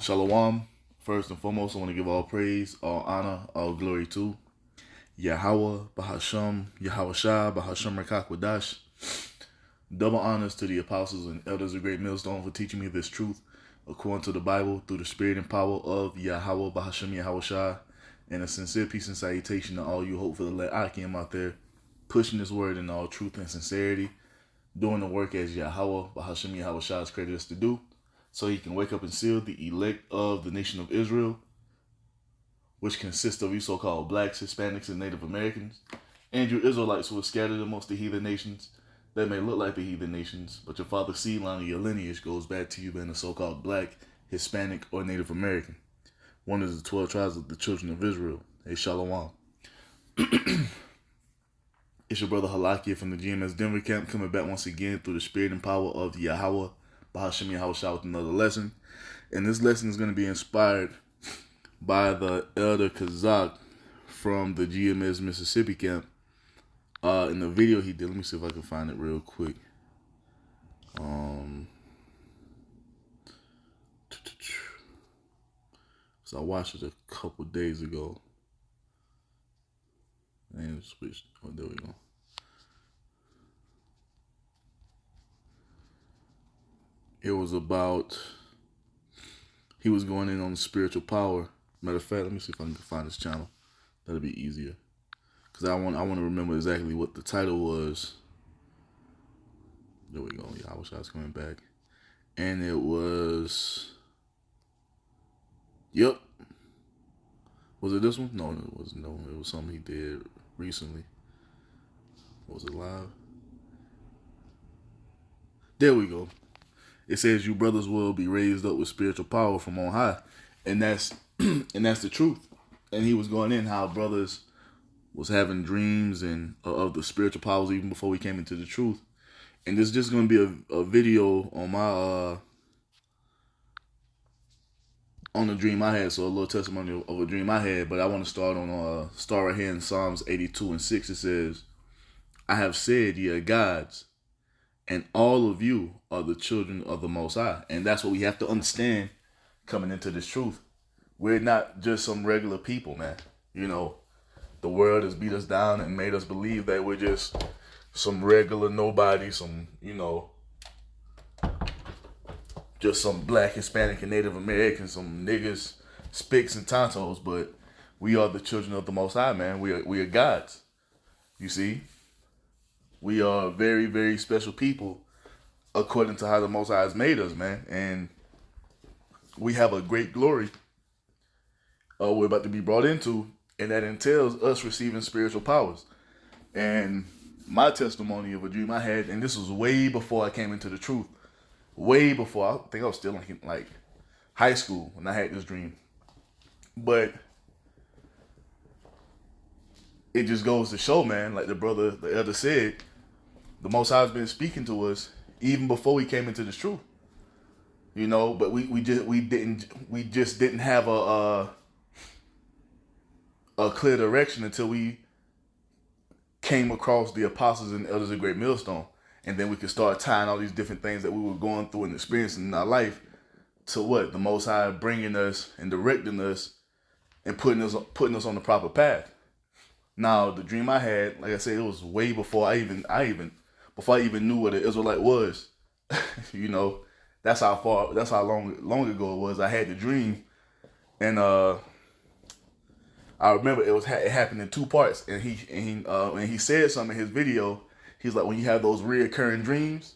Shalom. First and foremost, I want to give all praise, all honor, all glory to Yahweh, Bahasham, Yahweh Shah, Bahasham Rakakwadash. Double honors to the apostles and elders of Great Millstone for teaching me this truth according to the Bible through the spirit and power of Yahweh, Bahasham, Yahweh Shah. And a sincere peace and salutation to all you hopefully let Akim out there pushing this word in all truth and sincerity, doing the work as Yahweh, Bahasham, Yahweh Shah has created us to do, so he can wake up and seal the elect of the nation of Israel, which consists of you so-called blacks, Hispanics, and Native Americans, and you Israelites who are scattered amongst the heathen nations that may look like the heathen nations, but your father's seed line of your lineage goes back to you being a so-called black, Hispanic, or Native American. One of the 12 tribes of the children of Israel. Hey, Shalom. It's your brother Halakia from the GMS Denver camp, coming back once again through the spirit and power of Yahweh, Bahasham Yahweh Shah, with another lesson. And this lesson is going to be inspired by the Elder Kazak from the GMS Mississippi camp. In the video he did, let me see if I can find it real quick. So I watched it a couple days ago. And switched. Oh, there we go. It was about, he was going in on spiritual power. Matter of fact, let me see if I can find his channel. That'll be easier. Because I want to remember exactly what the title was. There we go. Yeah, I wish I was coming back. And it was, yep. Was it this one? No, it wasn't. No, it was something he did recently. Was it live? There we go. It says you brothers will be raised up with spiritual power from on high. And that's and that's the truth. And he was going in how brothers was having dreams and of the spiritual powers even before we came into the truth. And this is just going to be a video on my on a dream I had, so a little testimony of a dream I had. But I want to start on start right here in Psalms 82:6. It says, "I have said, ye are gods, and all of you are the children of the Most High." And that's what we have to understand coming into this truth. We're not just some regular people, man. You know, the world has beat us down and made us believe that we're just some regular nobody, some, you know, just some black, Hispanic, and Native Americans, some niggas, spicks, and tontos. But we are the children of the Most High, man. We are gods. You see? We are very, very special people according to how the Most High has made us, man. And we have a great glory we're about to be brought into, and that entails us receiving spiritual powers. And my testimony of a dream I had, and this was way before I came into the truth, way before, I think I was still in like high school when I had this dream. But it just goes to show, man, like the elder said, the Most High has been speaking to us even before we came into this truth. You know, but we just didn't have a clear direction until we came across the apostles and elders of Great Millstone. And then we could start tying all these different things that we were going through and experiencing in our life to what? The Most High bringing us and directing us and putting us on the proper path. Now, the dream I had, like I said, it was way before I even knew what an Israelite was. You know, that's how long ago it was. I had the dream, and I remember it happened in two parts. And he said something in his video. He's like, when you have those reoccurring dreams,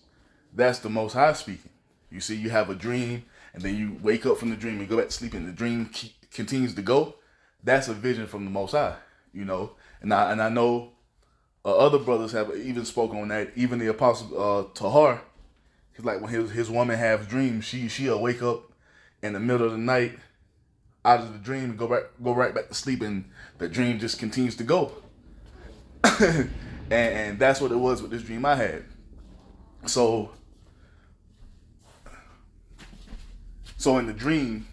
that's the Most High speaking. You see, you have a dream, and then you wake up from the dream and go back to sleep, and the dream continues to go. That's a vision from the Most High, you know. And I know other brothers have even spoken on that. Even the apostle Tahar, he's like, when his woman has dreams, she'll wake up in the middle of the night out of the dream and go right back to sleep, and the dream just continues to go. and that's what it was with this dream I had. So in the dream,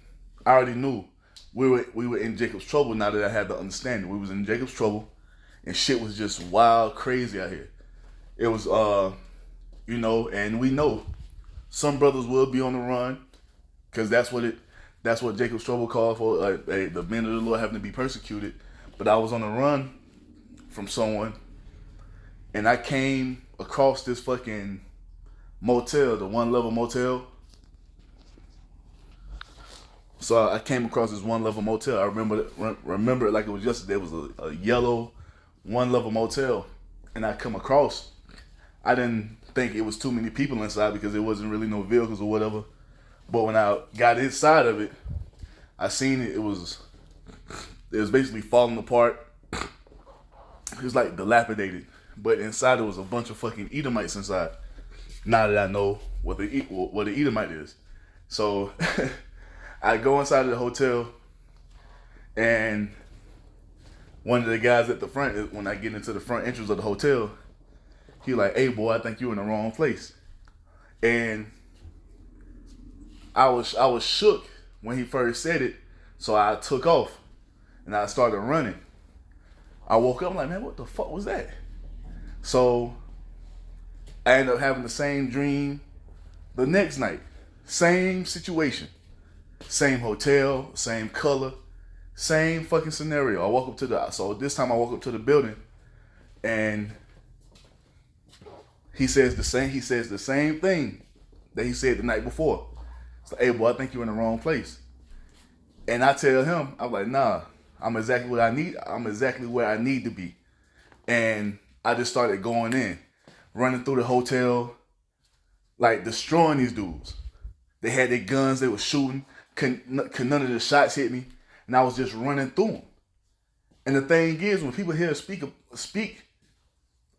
I already knew we were in Jacob's trouble. Now that I had the understanding, we was in Jacob's trouble, and shit was just wild, crazy out here. It was, you know, and we know some brothers will be on the run, because that's what That's what Jacob Strobel called for, the men of the Lord having to be persecuted. But I was on the run from someone, and I came across this fucking motel, the one level motel. So I came across this one level motel. I remember it like it was yesterday. It was a yellow one level motel, and I come across. I didn't think it was too many people inside because there wasn't really no vehicles or whatever. But when I got inside of it, I seen it. It was basically falling apart. It was like dilapidated, but inside there was a bunch of fucking Edomites inside. Now that I know what the Edomite is, so I go inside of the hotel, and one of the guys at the front, when I get into the front entrance of the hotel, he like, "Hey boy, I think you're in the wrong place," and I was shook when he first said it, so I took off and I started running. I woke up, I'm like, man, what the fuck was that? So I ended up having the same dream the next night. Same situation. Same hotel, same color, same fucking scenario. I woke up so this time I woke up to the building, and he says the same thing that he said the night before. It's like, hey boy, I think you're in the wrong place. And I tell him, I'm like, nah, I'm exactly what I need. I'm exactly where I need to be. And I just started going in, running through the hotel, like destroying these dudes. They had their guns, they were shooting. None of the shots hit me, and I was just running through them. And the thing is, when people hear speak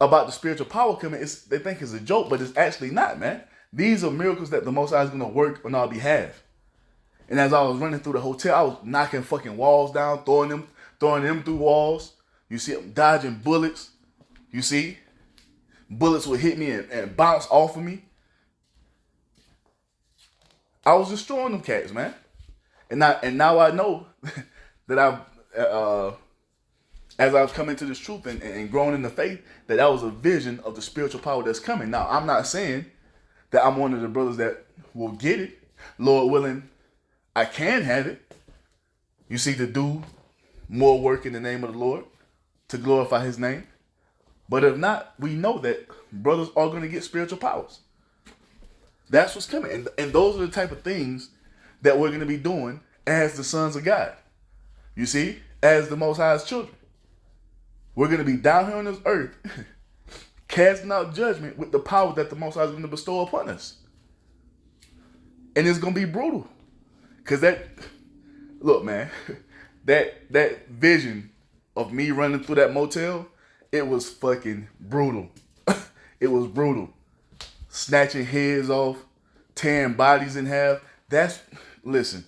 about the spiritual power coming, they think it's a joke, but it's actually not, man. These are miracles that the Most High is going to work on our behalf. And as I was running through the hotel, I was knocking fucking walls down, throwing them through walls. You see, I'm dodging bullets. You see, bullets would hit me and bounce off of me. I was destroying them cats, man. And now I know that as I've come into this truth and grown in the faith, that was a vision of the spiritual power that's coming. Now, I'm not saying that I'm one of the brothers that will get it. Lord willing, I can have it. You see, to do more work in the name of the Lord, to glorify his name. But if not, we know that brothers are going to get spiritual powers. That's what's coming. And those are the type of things that we're going to be doing as the sons of God. You see, as the Most High's children. We're going to be down here on this earth, casting out judgment with the power that the Most High is going to bestow upon us. And it's going to be brutal. Because look, man, that vision of me running through that motel, it was fucking brutal. It was brutal. Snatching heads off, tearing bodies in half. Listen,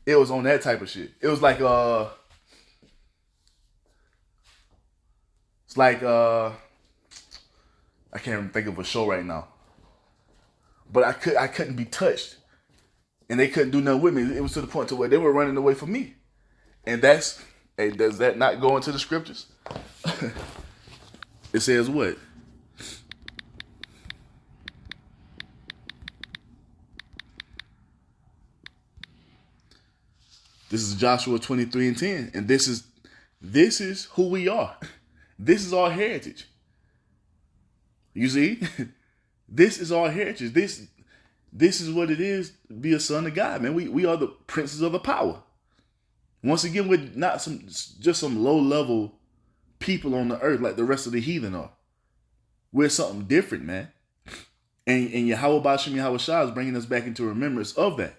it was on that type of shit. It was like, I can't even think of a show right now. But I couldn't be touched. And they couldn't do nothing with me. It was to the point to where they were running away from me. And does that not go into the scriptures? It says what? This is Joshua 23:10. And this is who we are. This is our heritage. You see? This is our heritage. This is what it is to be a son of God, man. We are the princes of the power. Once again, we're not just some low-level people on the earth like the rest of the heathen are. We're something different, man. And Yahweh Bashim Yahweh Shah is bringing us back into remembrance of that.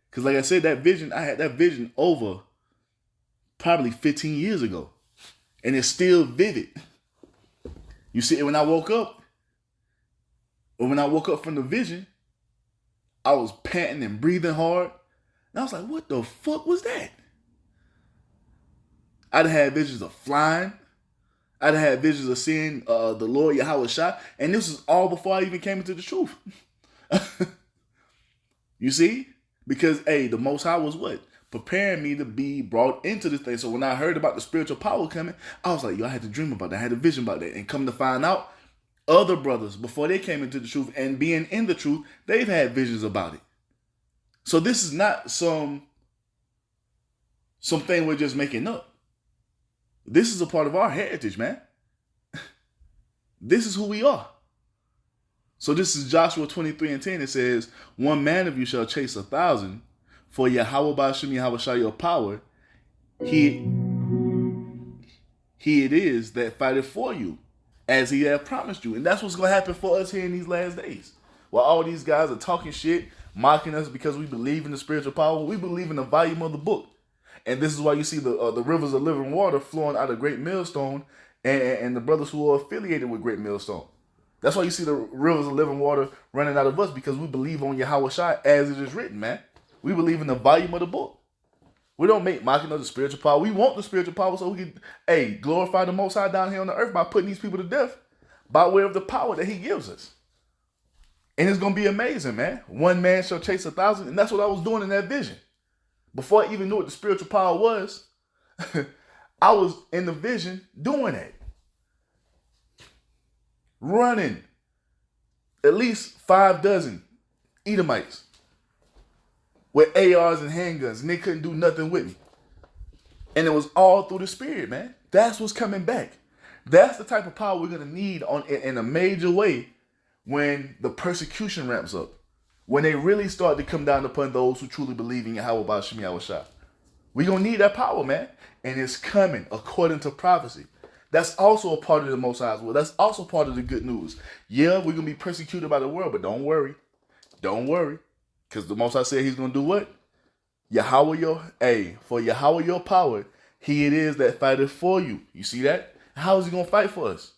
Because like I said, I had that vision over probably 15 years ago. And it's still vivid. You see, when I woke up from the vision, I was panting and breathing hard. And I was like, what the fuck was that? I'd had visions of flying. I'd had visions of seeing the Lord Yahweh Shah. And this was all before I even came into the truth. You see? Because, the Most High was what? Preparing me to be brought into this thing. So when I heard about the spiritual power coming, I was like, I had to dream about that. I had a vision about that. And come to find out, other brothers, before they came into the truth and being in the truth, they've had visions about it. So this is not something we're just making up. This is a part of our heritage, man. This is who we are. So this is Joshua 23:10. It says, one man of you shall chase 1,000, for Yahweh Ba'ashem Yahweh Shah your power. He it is that fighteth for you, as he hath promised you. And that's what's going to happen for us here in these last days. While all these guys are talking shit, mocking us because we believe in the spiritual power, we believe in the volume of the book. And this is why you see the rivers of living water flowing out of Great Millstone and the brothers who are affiliated with Great Millstone. That's why you see the rivers of living water running out of us, because we believe on Yahweh Shai as it is written, man. We believe in the volume of the book. We don't make mocking of the spiritual power. We want the spiritual power so we can, glorify the Most High down here on the earth by putting these people to death by way of the power that he gives us. And it's going to be amazing, man. One man shall chase 1,000. And that's what I was doing in that vision. Before I even knew what the spiritual power was, I was in the vision doing that. Running at least 6 Edomites with ARs and handguns, and they couldn't do nothing with me. And it was all through the spirit, man. That's what's coming back. That's the type of power we're going to need in a major way when the persecution ramps up. When they really start to come down upon those who truly believe in Yahweh Ba'ashem Yahweh Shah. We're going to need that power, man. And it's coming according to prophecy. That's also a part of the Most High's will. That's also part of the good news. Yeah, we're going to be persecuted by the world, but don't worry. Don't worry. Because the Most High said he's going to do what? For Yahweh your power, he it is that fighteth for you. You see that? How is he going to fight for us?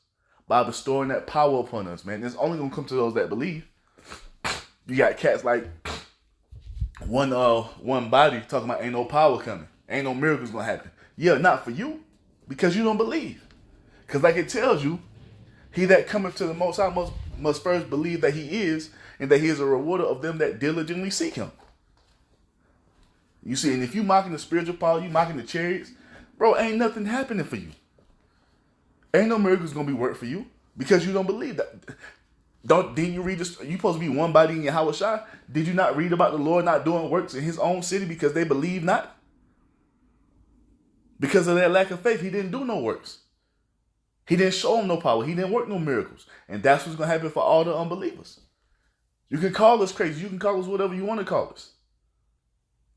By bestowing that power upon us, man. It's only going to come to those that believe. You got cats like one body talking about ain't no power coming. Ain't no miracles going to happen. Yeah, not for you. Because you don't believe. Because like it tells you, he that cometh to the Most High must first believe that he is, and that he is a rewarder of them that diligently seek him. You see, and if you mocking the spiritual power, you mocking the chariots, bro, ain't nothing happening for you. Ain't no miracles going to be worked for you because you don't believe that. Didn't you read this? You supposed to be one body in Yahweh Shai. Did you not read about the Lord not doing works in his own city because they believe not? Because of their lack of faith, he didn't do no works. He didn't show them no power. He didn't work no miracles. And that's what's going to happen for all the unbelievers. You can call us crazy. You can call us whatever you want to call us.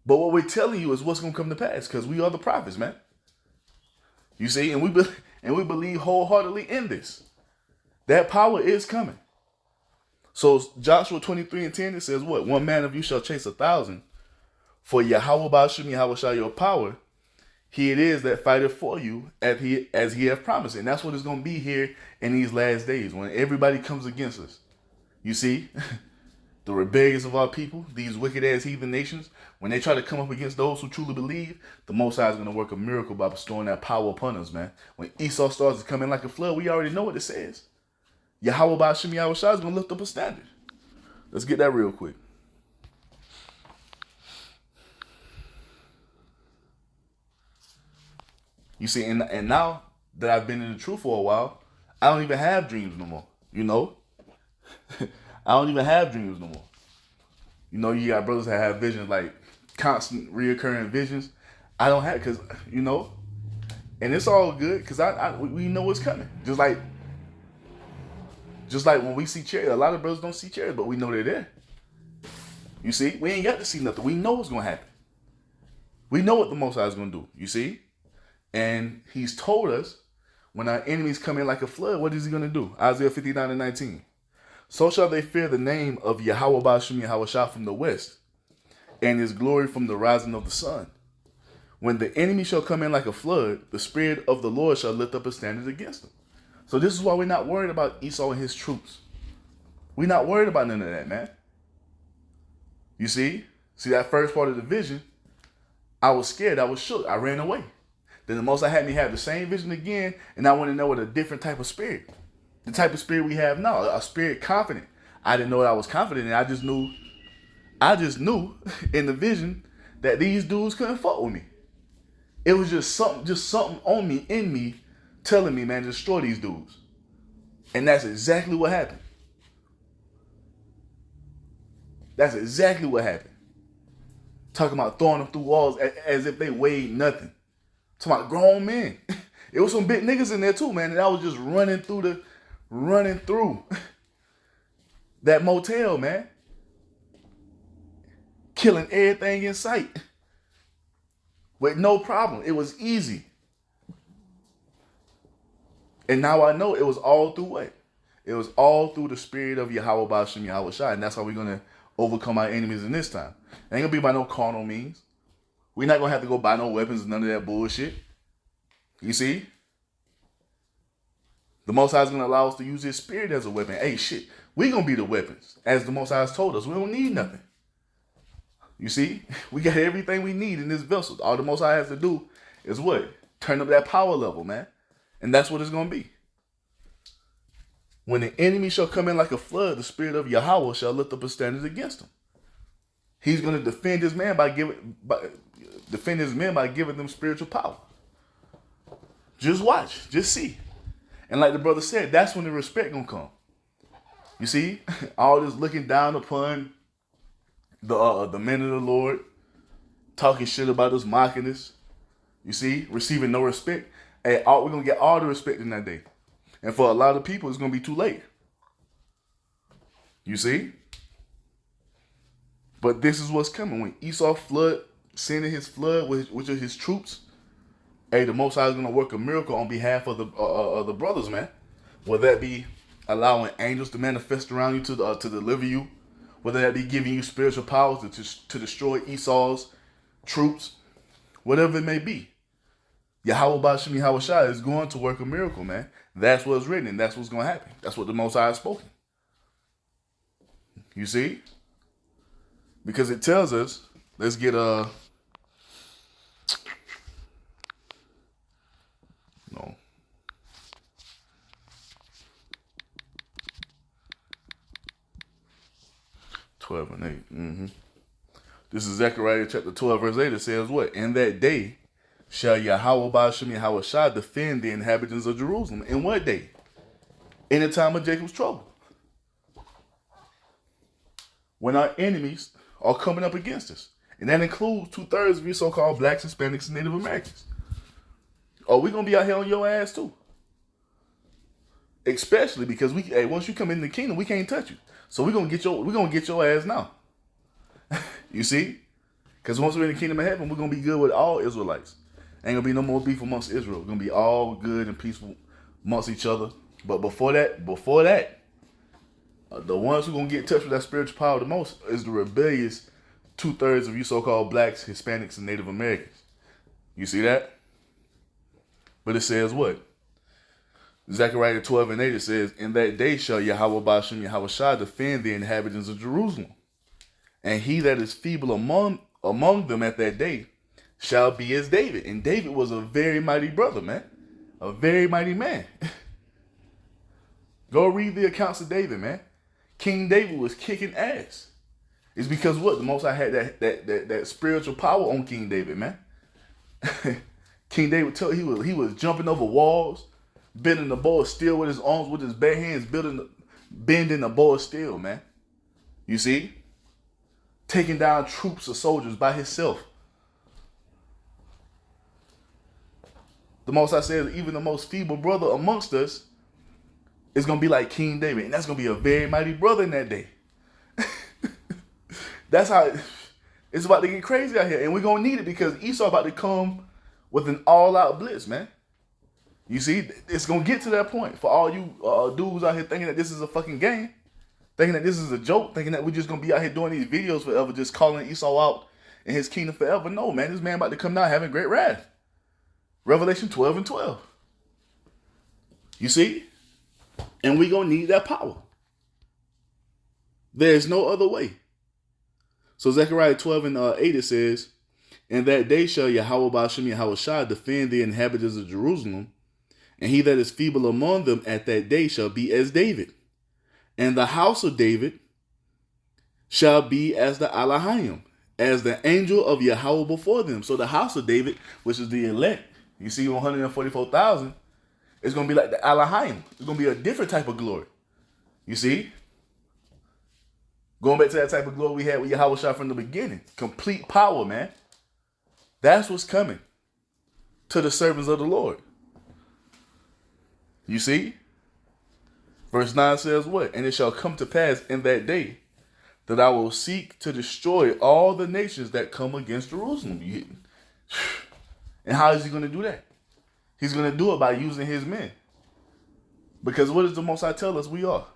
But what we're telling you is what's going to come to pass, because we are the prophets, man. You see, and we believe wholeheartedly in this. That power is coming. So Joshua 23:10, it says what? One man of you shall chase 1,000. For Yahweh Ba'ashem Yahweh Shah your power, he it is that fighteth for you as he hath promised. And that's what it's going to be here in these last days when everybody comes against us. You see, the rebellious of our people, these wicked ass heathen nations, when they try to come up against those who truly believe, the Most High is going to work a miracle by bestowing that power upon us, man. When Esau starts to come in like a flood, we already know what it says. Yahweh Ba'ashem Yahweh Shah is going to lift up a standard. Let's get that real quick. You see, and now that I've been in the truth for a while, I don't even have dreams no more. You know? I don't even have dreams no more. You know, you got brothers that have visions, like constant reoccurring visions. I don't have, because, you know, and it's all good because we know what's coming. Just like when we see chariots, a lot of brothers don't see chariots, but we know they're there. You see, we ain't got to see nothing. We know what's going to happen. We know what the Most High is going to do. You see? And he's told us when our enemies come in like a flood, what is he going to do? Isaiah 59:19. So shall they fear the name of Yahweh Ba'ashem Yahweh Shah from the west, and his glory from the rising of the sun. When the enemy shall come in like a flood, the Spirit of the Lord shall lift up a standard against them. So this is why we're not worried about Esau and his troops. We're not worried about none of that, man. You see that first part of the vision, I was scared, I was shook, I ran away. Then the Most High had me have the same vision again, and I want to know what a different type of spirit. The type of spirit we have now, a spirit confident. I didn't know that I was confident, and I just knew in the vision that these dudes couldn't fuck with me. It was just something on me, in me, telling me, man, destroy these dudes. And that's exactly what happened. That's exactly what happened. Talking about throwing them through walls as if they weighed nothing. Talking about grown men. It was some big niggas in there too, man. And I was just running through that motel, man. Killing everything in sight. With no problem. It was easy. And now I know it was all through what? It was all through the spirit of Yahweh Ba'ashem Yahweh Shai. And that's how we're going to overcome our enemies in this time. It ain't going to be by no carnal means. We're not going to have to go buy no weapons and none of that bullshit. You see? The Most High is going to allow us to use his spirit as a weapon. Hey, shit. We're going to be the weapons. As the Most High has told us. We don't need nothing. You see? We got everything we need in this vessel. All the Most High has to do is what? Turn up that power level, man. And that's what it's going to be. When the enemy shall come in like a flood, the spirit of Yahweh shall lift up a standard against him. He's going to defend his men by giving them spiritual power. Just watch. Just see. And like the brother said, that's when the respect going to come. You see? All this looking down upon the men of the Lord, talking shit about us, mocking us. You see? Receiving no respect. Hey, we're going to get all the respect in that day. And for a lot of people, it's going to be too late. You see? But this is what's coming. When Esau sending his flood, which are his troops, hey, the Most High is going to work a miracle on behalf of the brothers, man. Whether that be allowing angels to manifest around you to deliver you, whether that be giving you spiritual powers to destroy Esau's troops, whatever it may be. Yahweh Ba'ashem Yahweh Shai is going to work a miracle, man. That's what's written, and that's what's going to happen. That's what the Most High has spoken. You see? Because it tells us, let's get no. 12 and 8. This is Zechariah chapter 12, verse 8. It says what? In that day shall Yahweh Ba'ashem Yahweh Shai defend the inhabitants of Jerusalem. In what day? In the time of Jacob's trouble. When our enemies are coming up against us. And that includes 2/3 of you so-called blacks, Hispanics, and Native Americans. Oh, we're going to be out here on your ass too. Especially because once you come in the kingdom, we can't touch you. So we're gonna get your ass now. You see? Because once we're in the kingdom of heaven, we're gonna be good with all Israelites. Ain't gonna be no more beef amongst Israel. We're gonna be all good and peaceful amongst each other. But before that, the ones who gonna get touched with that spiritual power the most is the rebellious 2/3 of you so-called blacks, Hispanics, and Native Americans. You see that? But it says what? Zechariah 12 and 8, it says, in that day shall Yahweh Ba'ashem Yahweh Shai defend the inhabitants of Jerusalem. And he that is feeble among them at that day shall be as David. And David was a very mighty brother, man. A very mighty man. Go read the accounts of David, man. King David was kicking ass. It's because what? The Most High had that spiritual power on King David, man. King David, he was jumping over walls, bending the bow of steel with his arms, with his bare hands, bending the bow of steel, man. You see? Taking down troops of soldiers by himself. The Most High says even the most feeble brother amongst us is going to be like King David. And that's going to be a very mighty brother in that day. That's how it's about to get crazy out here. And we're going to need it because Esau about to come with an all-out blitz, man. You see, it's going to get to that point for all you dudes out here thinking that this is a fucking game, thinking that this is a joke, thinking that we're just going to be out here doing these videos forever, just calling Esau out in his kingdom forever. No, man, this man about to come down having great wrath. Revelation 12 and 12. You see? And we're going to need that power. There's no other way. So Zechariah 12 and 8, it says, in that day shall Yahweh Ba'ashem Yahweh Shai defend the inhabitants of Jerusalem, and he that is feeble among them at that day shall be as David. And the house of David shall be as the Elohim, as the angel of Yahweh before them. So the house of David, which is the elect, you see 144,000, it's going to be like the Elohim. It's going to be a different type of glory. You see? Going back to that type of glory we had with Yahweh Shah from the beginning. Complete power, man. That's what's coming to the servants of the Lord. You see? Verse 9 says what? And it shall come to pass in that day that I will seek to destroy all the nations that come against Jerusalem. And how is he going to do that? He's going to do it by using his men. Because what does the Most High tell us we are?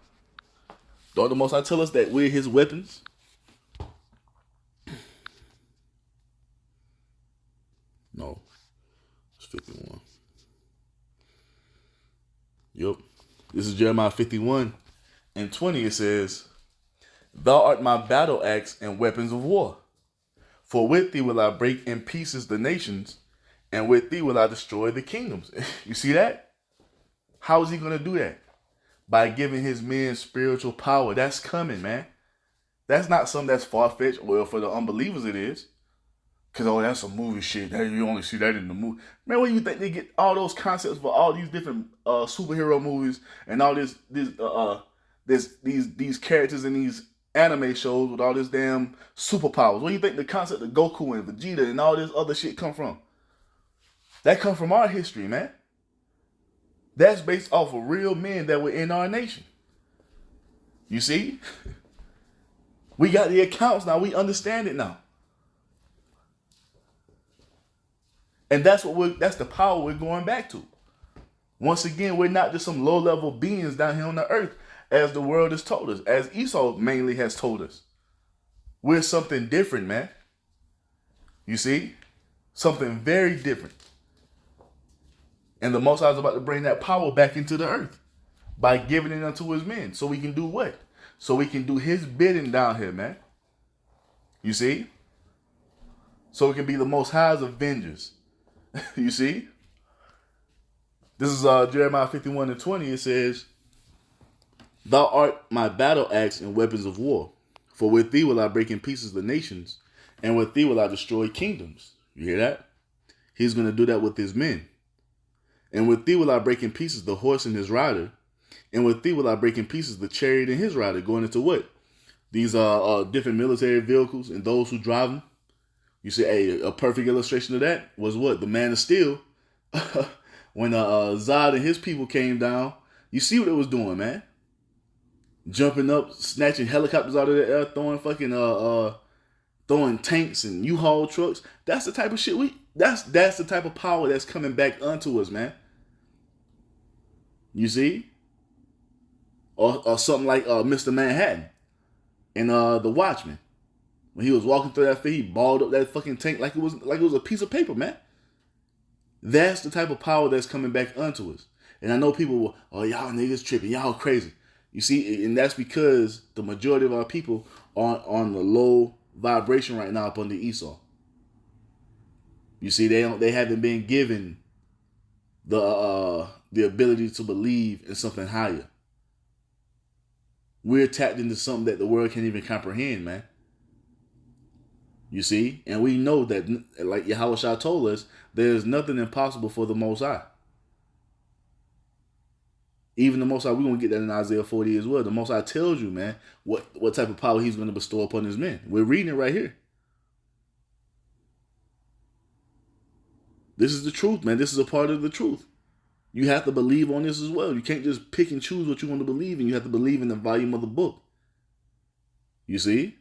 Don't the Most High tell us that we're his weapons? No. It's 51. Yep. This is Jeremiah 51 and 20. It says, Thou art my battle axe and weapons of war. For with thee will I break in pieces the nations, and with thee will I destroy the kingdoms. You see that? How is he going to do that? By giving his men spiritual power. That's coming, man. That's not something that's far-fetched. Well, for the unbelievers it is. Because, oh, that's some movie shit. You only see that in the movie. Man, where do you think they get all those concepts for all these different superhero movies and all these characters in these anime shows with all this damn superpowers? Where do you think the concept of Goku and Vegeta and all this other shit come from? That come from our history, man. That's based off of real men that were in our nation. You see? We got the accounts now. We understand it now. And that's the power we're going back to. Once again, we're not just some low-level beings down here on the earth, as the world has told us, as Esau mainly has told us. We're something different, man. You see? Something very different. And the Most High is about to bring that power back into the earth by giving it unto his men. So we can do what? So we can do his bidding down here, man. You see? So we can be the Most High's avengers. You see? This is Jeremiah 51 and 20. It says, Thou art my battle axe and weapons of war. For with thee will I break in pieces the nations, and with thee will I destroy kingdoms. You hear that? He's going to do that with his men. And with thee will I break in pieces the horse and his rider, and with thee will I break in pieces the chariot and his rider. Going into what? These are different military vehicles and those who drive them. You see, a perfect illustration of that was what? The Man of Steel. When Zod and his people came down, you see what it was doing, man. Jumping up, snatching helicopters out of the air, throwing tanks and U-Haul trucks. That's the type of shit that's the type of power that's coming back unto us, man. You see? Or something like Mr. Manhattan in The Watchmen. When he was walking through that field, he balled up that fucking tank like it was a piece of paper, man. That's the type of power that's coming back unto us. And I know people will, oh, y'all niggas tripping, y'all crazy. You see, and that's because the majority of our people are on the low vibration right now up under Esau. You see, they haven't been given the ability to believe in something higher. We're tapped into something that the world can't even comprehend, man. You see? And we know that, like Yahweh Shah told us, there's nothing impossible for the Most High. Even the Most High, we're going to get that in Isaiah 40 as well. The Most High tells you, man, what type of power he's going to bestow upon his men. We're reading it right here. This is the truth, man. This is a part of the truth. You have to believe on this as well. You can't just pick and choose what you want to believe in. You have to believe in the volume of the book. You see?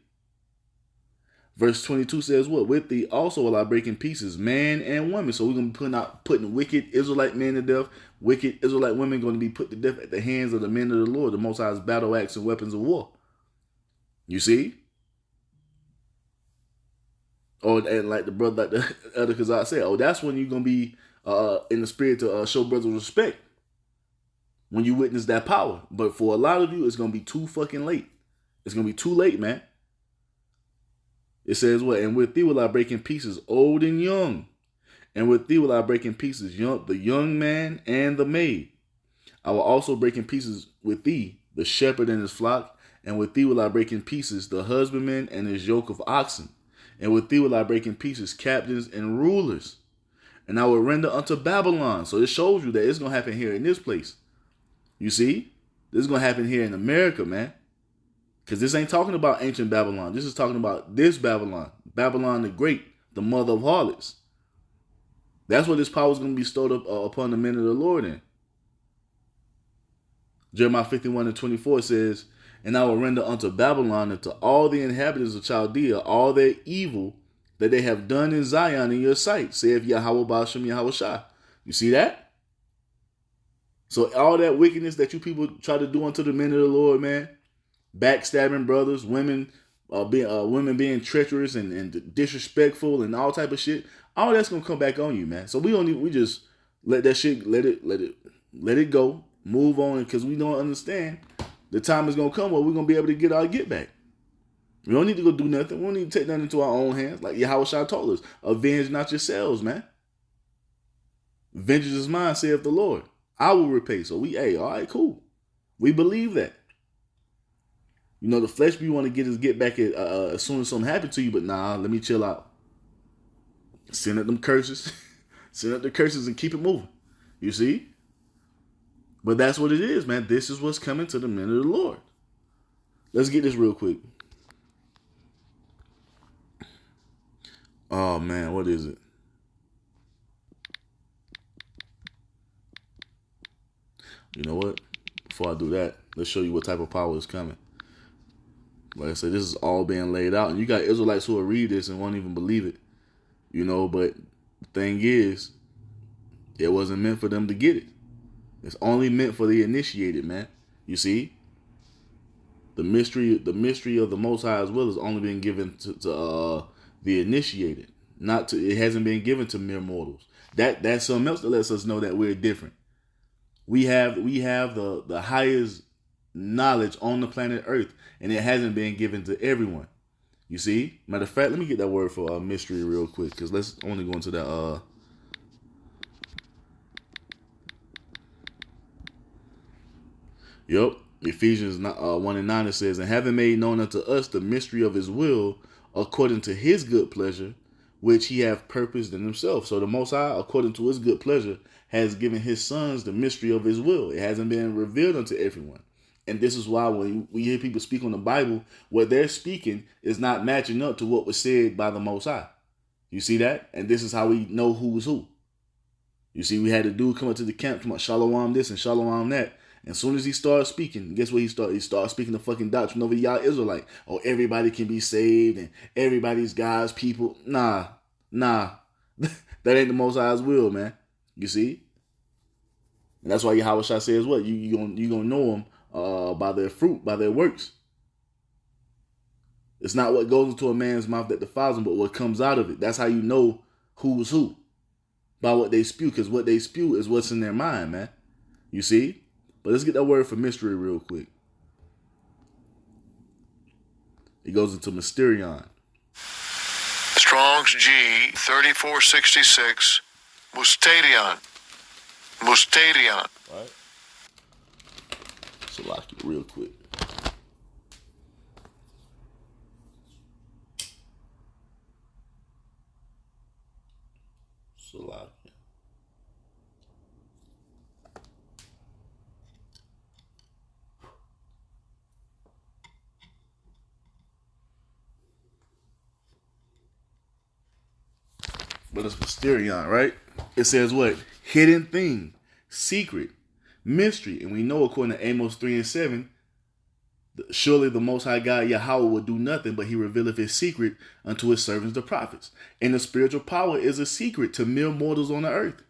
Verse 22 says what? With thee also will I break in pieces man and woman. So we're going to be putting wicked Israelite men to death. Wicked Israelite women going to be put to death at the hands of the men of the Lord. The Most High's battle axe and weapons of war. You see? And like the brother, like the other Kazak said, that's when you're going to be in the spirit to show brothers respect. When you witness that power. But for a lot of you, it's going to be too fucking late. It's going to be too late, man. It says what? And with thee will I break in pieces old and young. And with thee will I break in pieces the young man and the maid. I will also break in pieces with thee the shepherd and his flock. And with thee will I break in pieces the husbandman and his yoke of oxen. And with thee will I break in pieces captains and rulers. And I will render unto Babylon. So it shows you that it's going to happen here in this place. You see? This is going to happen here in America, man. Because this ain't talking about ancient Babylon. This is talking about this Babylon. Babylon the Great, the mother of harlots. That's what this power is going to be stored up upon the men of the Lord in. Jeremiah 51:24 says, and I will render unto Babylon and to all the inhabitants of Chaldea all their evil that they have done in Zion in your sight, saith Yahweh Ba'ashem Yahweh Shah. You see that? So all that wickedness that you people try to do unto the men of the Lord, man, backstabbing brothers, women being treacherous and disrespectful and all type of shit, all that's gonna come back on you, man. So we just let that shit, let it go, move on, because we don't understand the time is gonna come where we're gonna be able to get our get back. We don't need to go do nothing. We don't need to take nothing into our own hands. Like Yahweh Shah told us, avenge not yourselves, man. Vengeance is mine, saith the Lord. I will repay. So all right, cool. We believe that. You know, the flesh we want to get back at, as soon as something happened to you, but nah, let me chill out. Send up them curses. Send up the curses and keep it moving. You see? But that's what it is, man. This is what's coming to the men of the Lord. Let's get this real quick. Oh, man, what is it? You know what? Before I do that, let's show you what type of power is coming. Like I said, this is all being laid out. And you got Israelites who will read this and won't even believe it. You know, but the thing is, it wasn't meant for them to get it. It's only meant for the initiated, man. You see? The mystery of the Most High as well has only been given to the initiated. It hasn't been given to mere mortals. That's something else that lets us know that we're different. We have the highest knowledge on the planet Earth, and it hasn't been given to everyone. You see? Matter of fact, let me get that word for mystery real quick, because let's only go into that. Ephesians 1:9, it says, and having made known unto us the mystery of his will, according to his good pleasure, which he hath purposed in himself. So the Most High, according to his good pleasure, has given his sons the mystery of his will. It hasn't been revealed unto everyone. And this is why when we hear people speak on the Bible, what they're speaking is not matching up to what was said by the Most High. You see that? And this is how we know who's who. You see, we had a dude come up to the camp, come up, Shalom this and Shalom that. And as soon as he started speaking, guess what he started? He started speaking the fucking doctrine over y'all Israelite. Oh, everybody can be saved and everybody's God's people. Nah. That ain't the Most High's will, man. You see? And that's why Yahweh Shah says what? You gonna know them by their fruit, by their works. It's not what goes into a man's mouth that defiles him, but what comes out of it. That's how you know who's who. By what they spew, because what they spew is what's in their mind, man. You see? But let's get that word for mystery real quick. It goes into mysterion. Strong's G 3466. Mustadion. Right? So lock it real quick. Salakia. But it's mysterion, right? It says what? Hidden thing, secret, mystery. And we know according to Amos 3:7, surely the Most High God Yahweh will do nothing, but he revealeth his secret unto his servants the prophets. And the spiritual power is a secret to mere mortals on the earth.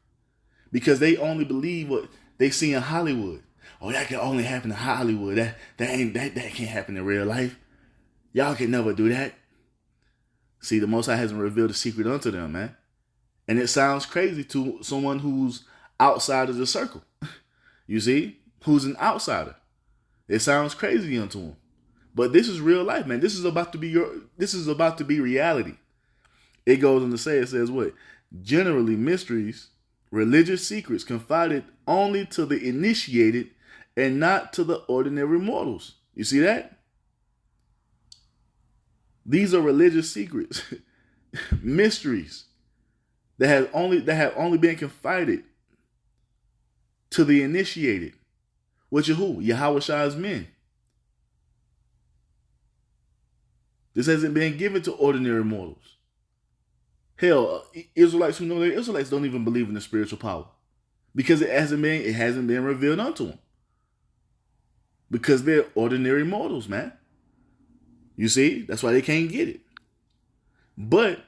Because they only believe what they see in Hollywood. Oh, that can only happen in Hollywood. That can't happen in real life. Y'all can never do that. See, the Most High hasn't revealed the secret unto them, man. And it sounds crazy to someone who's outside of the circle. You see? Who's an outsider. It sounds crazy unto him. But this is real life, man. This is about to be reality. It goes on to say, it says what? Generally, mysteries, religious secrets confided only to the initiated and not to the ordinary mortals. You see that? These are religious secrets, mysteries that have only been confided to the initiated, which are who? Yahweh Shah's men. This hasn't been given to ordinary mortals. Hell, Israelites who know they're Israelites don't even believe in the spiritual power because it hasn't been revealed unto them. Because they're ordinary mortals, man. You see, that's why they can't get it. But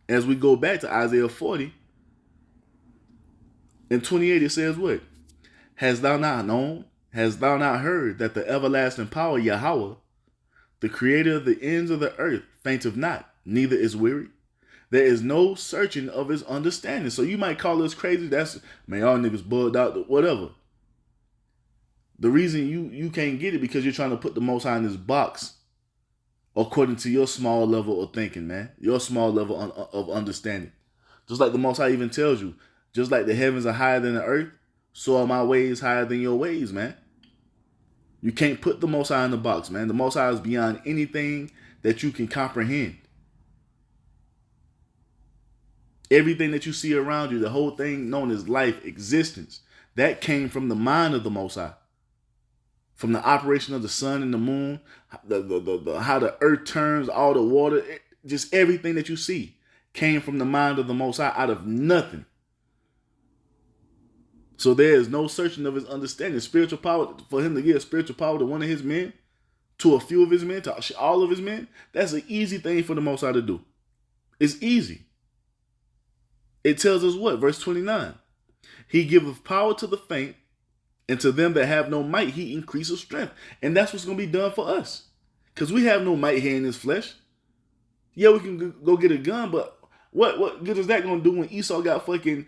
as we go back to Isaiah 40 and 28, it says what? Hast thou not known? Hast thou not heard that the everlasting power, Yahweh, the creator of the ends of the earth, fainteth not, neither is weary? There is no searching of his understanding. So you might call us crazy. That's, man, y'all niggas bugged out, whatever. The reason you can't get it because you're trying to put the Most High in this box according to your small level of thinking, man. Your small level of understanding. Just like the Most High even tells you, just like the heavens are higher than the earth, so are my ways higher than your ways, man. You can't put the Most High in the box, man. The Most High is beyond anything that you can comprehend. Everything that you see around you, the whole thing known as life, existence, that came from the mind of the Most High. From the operation of the sun and the moon, how the earth turns, all the water, just everything that you see came from the mind of the Most High out of nothing. So there is no searching of his understanding. Spiritual power, for him to give spiritual power to one of his men, to a few of his men, to all of his men, that's an easy thing for the Most High to do. It's easy. It tells us what? Verse 29. He giveth power to the faint, and to them that have no might, he increases strength. And that's what's going to be done for us. Because we have no might here in this flesh. Yeah, we can go get a gun, but what good is that going to do when Esau got fucking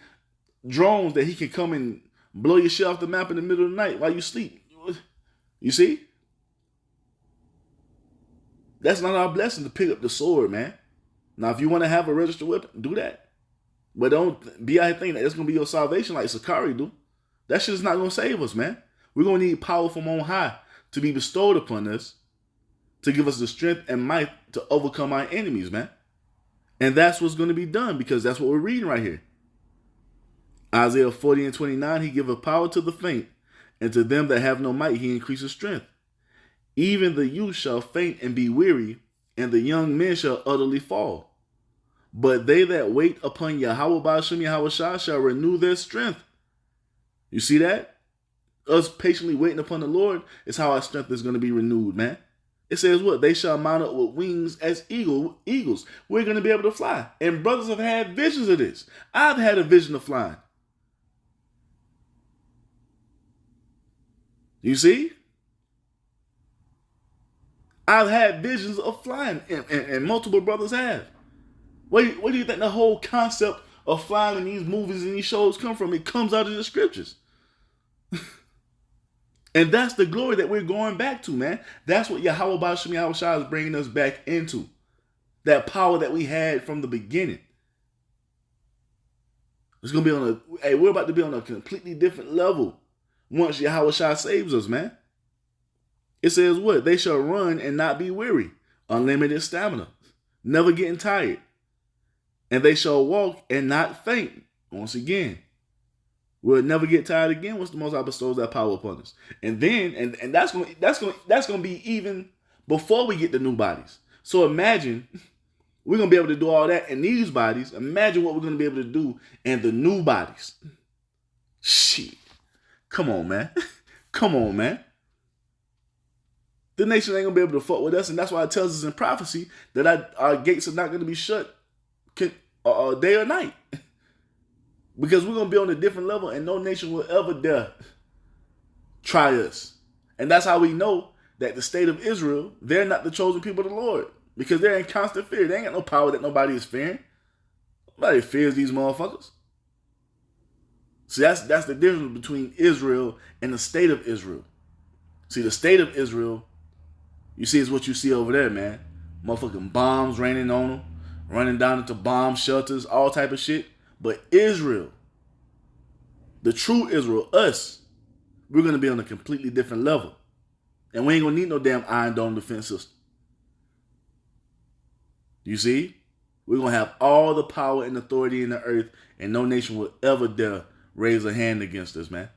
drones that he can come and blow your shit off the map in the middle of the night while you sleep? You see? That's not our blessing to pick up the sword, man. Now, if you want to have a registered weapon, do that. But don't be out here thinking that that's going to be your salvation like Sakari do. That shit is not going to save us, man. We're going to need power from on high to be bestowed upon us to give us the strength and might to overcome our enemies, man. And that's what's going to be done because that's what we're reading right here. Isaiah 40 and 29, he giveth power to the faint, and to them that have no might he increases strength. Even the youth shall faint and be weary, and the young men shall utterly fall. But they that wait upon Yahweh Ba'ashem Yahweh Shah shall renew their strength. You see that? Us patiently waiting upon the Lord is how our strength is going to be renewed, man. It says what? They shall mount up with wings as eagles. We're going to be able to fly. And brothers have had visions of this. I've had a vision of flying. You see? I've had visions of flying, and multiple brothers have. Where do you think the whole concept of flying in these movies and these shows come from? It comes out of the scriptures. And that's the glory that we're going back to, man. That's what Yahweh Ba'ashem Yahweh Shah is bringing us back into. That power that we had from the beginning. It's going to be we're about to be on a completely different level once Yahweh Shah saves us, man. It says what? They shall run and not be weary. Unlimited stamina. Never getting tired. And they shall walk and not faint. Once again. We'll never get tired again once the Most High bestows that power upon us. And then, and that's gonna be even before we get the new bodies. So imagine we're gonna be able to do all that in these bodies. Imagine what we're gonna be able to do in the new bodies. Shit. Come on, man. Come on, man. The nation ain't gonna be able to fuck with us, and that's why it tells us in prophecy that our gates are not gonna be shut day or night. Because we're going to be on a different level and no nation will ever dare try us. And that's how we know that the state of Israel, they're not the chosen people of the Lord. Because they're in constant fear. They ain't got no power that nobody is fearing. Nobody fears these motherfuckers. See, that's the difference between Israel and the state of Israel. See, the state of Israel, you see, is what you see over there, man. Motherfucking bombs raining on them, running down into bomb shelters, all type of shit. But Israel, the true Israel, us, we're going to be on a completely different level. And we ain't going to need no damn Iron Dome defense system. You see? We're going to have all the power and authority in the earth, and no nation will ever dare raise a hand against us, man.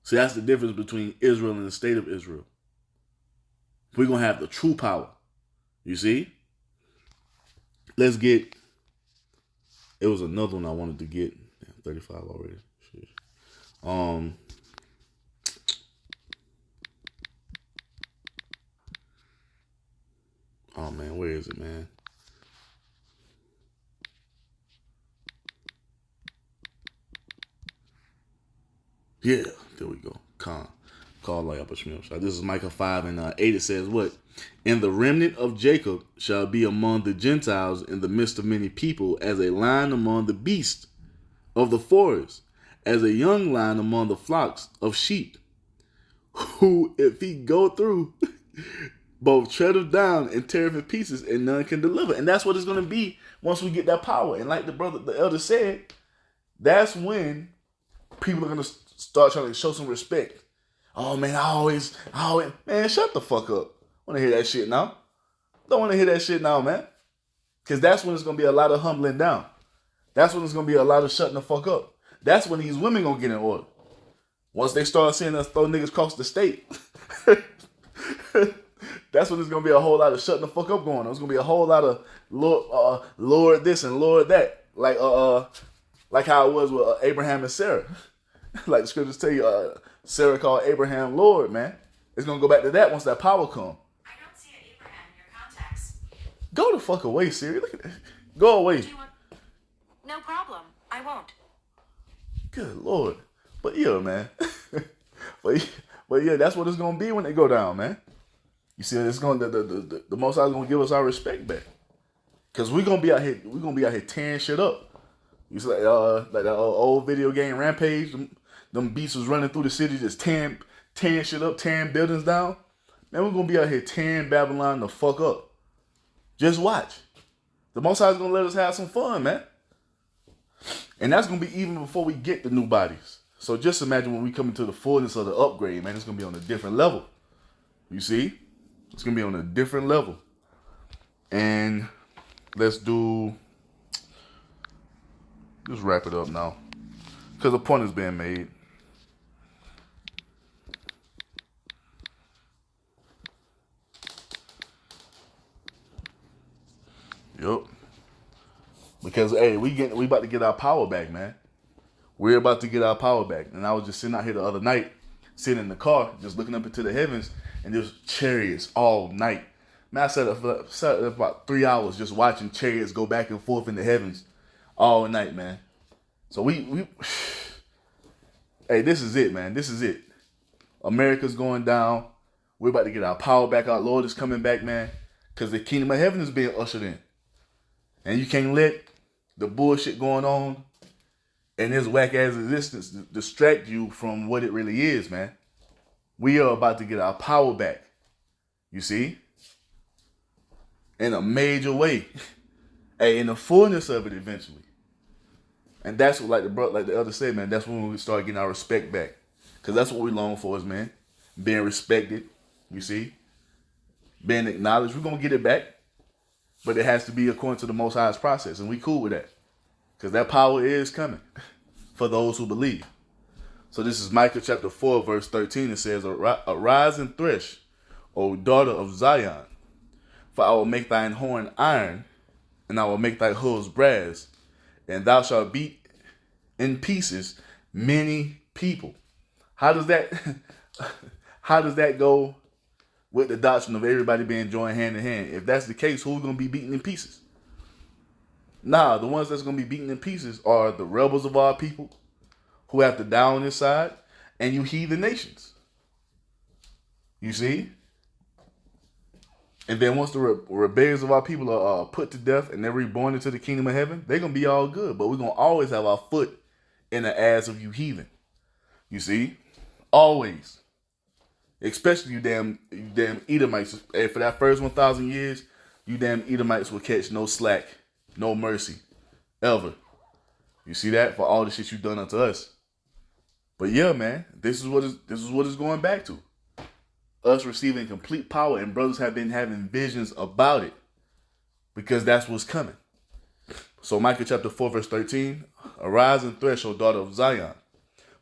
See, that's the difference between Israel and the state of Israel. We're going to have the true power. You see? Let's get... It was another one I wanted to get. 35 already. Shit. Oh, man. Where is it, man? Yeah. There we go. Call like up. This is Micah 5 and 8. It says what? And the remnant of Jacob shall be among the Gentiles in the midst of many people, as a lion among the beasts of the forest, as a young lion among the flocks of sheep, who, if he go through, both treadeth down and teareth in pieces, and none can deliver. And that's what it's going to be once we get that power. And like the elder said, that's when people are going to start trying to show some respect. Oh, man, I always, man, shut the fuck up. Want to hear that shit now? Don't want to hear that shit now, man. Because that's when it's going to be a lot of humbling down. That's when it's going to be a lot of shutting the fuck up. That's when these women going to get in order. Once they start seeing us throw niggas across the state, that's when there's going to be a whole lot of shutting the fuck up going on. There's going to be a whole lot of Lord this and Lord that. Like how it was with Abraham and Sarah. Like the scriptures tell you, Sarah called Abraham Lord, man. It's going to go back to that once that power comes. I don't see an Abraham in your contacts. Go the fuck away, Siri. Look at that. Go away. No problem. I won't. Good Lord. But yeah, man. but yeah, that's what it's going to be when they go down, man. You see, it's going the Most High is going to give us our respect back. Because we're going to be out here tearing shit up. You see, like that old video game Rampage, them beasts was running through the city just tearing shit up, tearing buildings down. Man, we're going to be out here tearing Babylon the fuck up. Just watch. The Most High is going to let us have some fun, man. And that's going to be even before we get the new bodies. So just imagine when we come into the fullness of the upgrade, man, it's going to be on a different level. You see? It's going to be on a different level. And let's just wrap it up now. Because the point is being made. Yup. Because hey, we about to get our power back, man. We're about to get our power back. And I was just sitting out here the other night, sitting in the car, just looking up into the heavens, and there's chariots all night. Man, I sat up about 3 hours just watching chariots go back and forth in the heavens all night, man. So we hey, this is it, man. This is it. America's going down. We're about to get our power back. Our Lord is coming back, man. Because the kingdom of heaven is being ushered in. And you can't let the bullshit going on and this whack-ass existence distract you from what it really is, man. We are about to get our power back. You see? In a major way. Hey, in the fullness of it eventually. And that's what, like the elder said, man, that's when we start getting our respect back. Because that's what we long for is, man. Being respected. You see? Being acknowledged. We're going to get it back. But it has to be according to the Most High's process. And we cool with that. Because that power is coming for those who believe. So this is Micah chapter 4, verse 13. It says, Arise and thresh, O daughter of Zion. For I will make thine horn iron, and I will make thy hooves brass, and thou shalt beat in pieces many people. How does that go with the doctrine of everybody being joined hand in hand? If that's the case, who's going to be beaten in pieces? Nah, the ones that's going to be beaten in pieces are the rebels of our people who have to die on this side, and you heathen nations. You see? And then once the rebellions of our people are put to death and they're reborn into the kingdom of heaven, they're going to be all good. But we're going to always have our foot in the ass of you heathen. You see? Always. Especially you damn Edomites. Hey, for that first 1,000 years, you damn Edomites will catch no slack, no mercy, ever. You see that? For all the shit you've done unto us. But yeah, man, this is what it's going back to. Us receiving complete power, and brothers have been having visions about it. Because that's what's coming. So Micah chapter 4, verse 13. Arise and thresh, O daughter of Zion.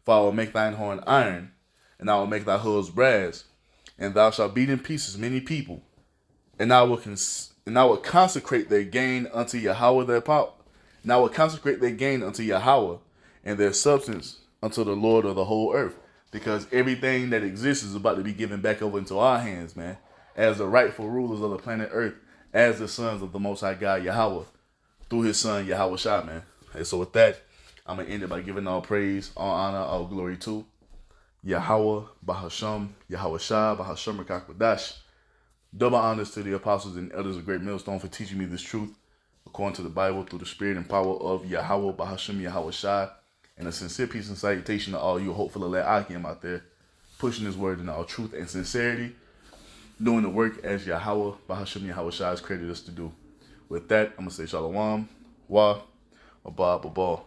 For I will make thine horn iron, and I will make thy hooves brass, and thou shalt beat in pieces many people, and I will consecrate their gain unto Yahweh their power. And I will consecrate their gain unto Yahweh, and their substance unto the Lord of the whole earth. Because everything that exists is about to be given back over into our hands, man, as the rightful rulers of the planet Earth, as the sons of the Most High God Yahweh, through His Son Yahweh Shah, man. And so with that, I'm gonna end it by giving all praise, all honor, all glory to Yahweh, Bahasham, Yahweh Shah, Bahasham Rakakwadash. Double honors to the apostles and elders of Great Millstone for teaching me this truth according to the Bible through the spirit and power of Yahweh, Bahasham, Yahweh Shah. And a sincere peace and salutation to all you hopeful elect Akim out there, pushing His word in all truth and sincerity, doing the work as Yahweh, Bahasham, Yahweh Shah has created us to do. With that, I'm going to say Shalom, Wa, Abba, Babal.